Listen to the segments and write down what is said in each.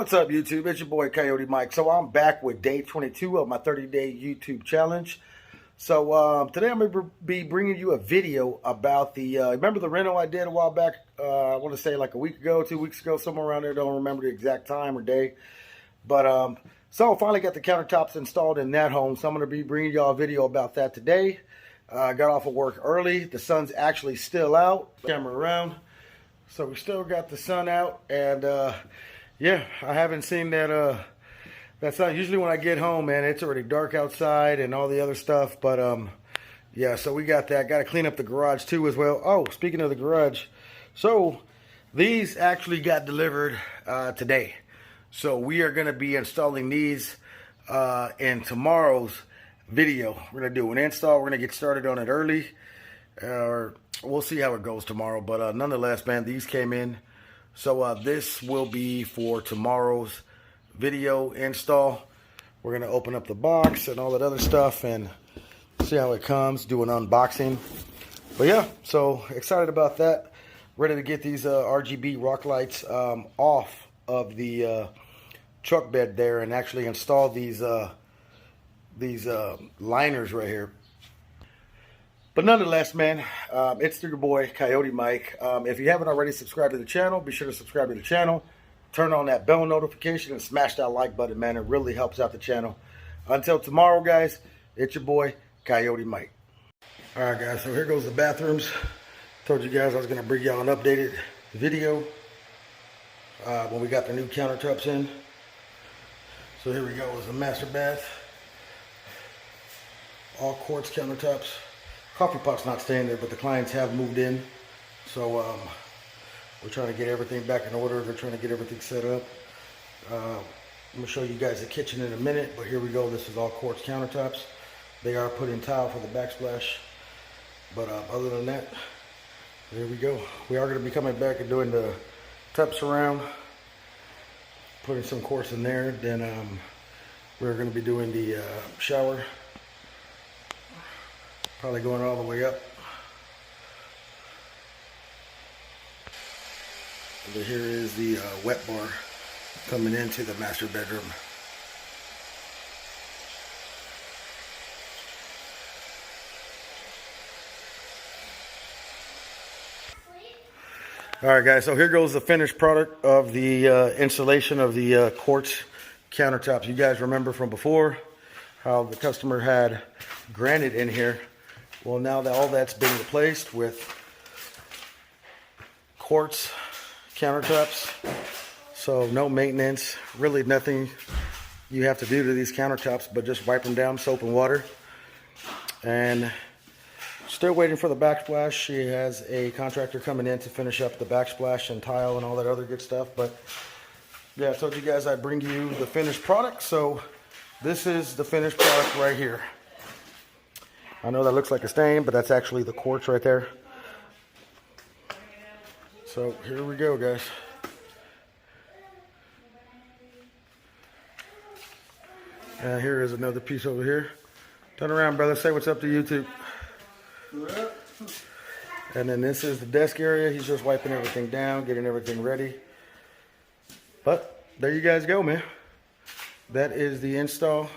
What's up, YouTube? It's your boy Coyote Mike. So I'm back with day 22 of my 30-day YouTube challenge. So today I'm going to be bringing you a video about the, remember the reno I did a while back? I want to say like a week ago, 2 weeks ago, somewhere around there. Don't remember the exact time or day. But so I finally got the countertops installed in that home. So I'm going to be bringing y'all a video about that today. I got off of work early. The sun's actually still out. Camera around. So we still got the sun out, and yeah, I haven't seen that that sun. Usually when I get home, man, it's already dark outside and all the other stuff. But yeah, so we got that. Got to clean up the garage too as well. Oh, speaking of the garage, so these actually got delivered today. So we are going to be installing these in tomorrow's video. We're going to do an install. We're going to get started on it early. Or we'll see how it goes tomorrow. But nonetheless, man, these came in. So this will be for tomorrow's video install. We're going to open up the box and all that other stuff and see how it comes, do an unboxing. But yeah, so excited about that. Ready to get these RGB rock lights off of the truck bed there and actually install these liners right here. But nonetheless, man, it's your boy, Coyote Mike. If you haven't already subscribed to the channel, be sure to subscribe to the channel. Turn on that bell notification and smash that like button, man. It really helps out the channel. Until tomorrow, guys, it's your boy, Coyote Mike. All right, guys, so here goes the bathrooms. Told you guys I was going to bring y'all an updated video when we got the new countertops in. So here we go. It's a master bath. All quartz countertops. Coffee pot's not staying there, but the clients have moved in. So we're trying to get everything back in order. They're trying to get everything set up. I'm going to show you guys the kitchen in a minute, but here we go. This is all quartz countertops. They are put in tile for the backsplash. But other than that, there we go. We are going to be coming back and doing the tub surround, putting some quartz in there. Then we're going to be doing the shower. Probably going all the way up. Over here is the wet bar coming into the master bedroom. Alright guys, so here goes the finished product of the installation of the quartz countertops. You guys remember from before how the customer had granite in here. Well, now that all that's been replaced with quartz countertops, so no maintenance, really nothing you have to do to these countertops but just wipe them down, soap and water. And still waiting for the backsplash. She has a contractor coming in to finish up the backsplash and tile and all that other good stuff. But yeah, I told you guys I'd bring you the finished product, so this is the finished product right here. I know that looks like a stain, but that's actually the quartz right there. So here we go, guys. And here is another piece over here. Turn around, brother. Say what's up to YouTube. And then this is the desk area. He's just wiping everything down, getting everything ready. But there you guys go, man. That is the install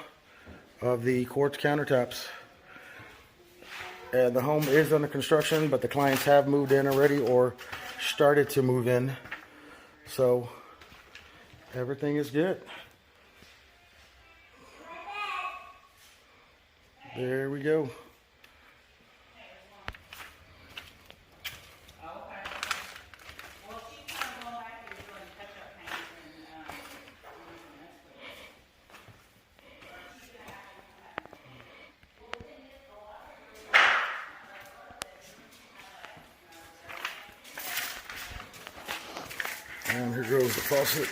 of the quartz countertops. And the home is under construction, but the clients have moved in already or started to move in. So everything is good. There we go. And here goes the faucet.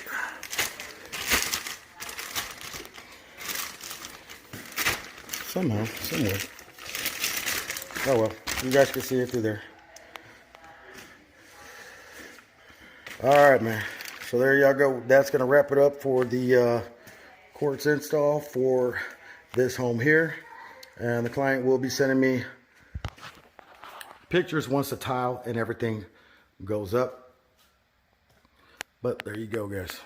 Somehow, somewhere. Oh well, you guys can see it through there. Alright, man. So there y'all go. That's going to wrap it up for the quartz install for this home here. And the client will be sending me pictures once the tile and everything goes up. But there you go, guys.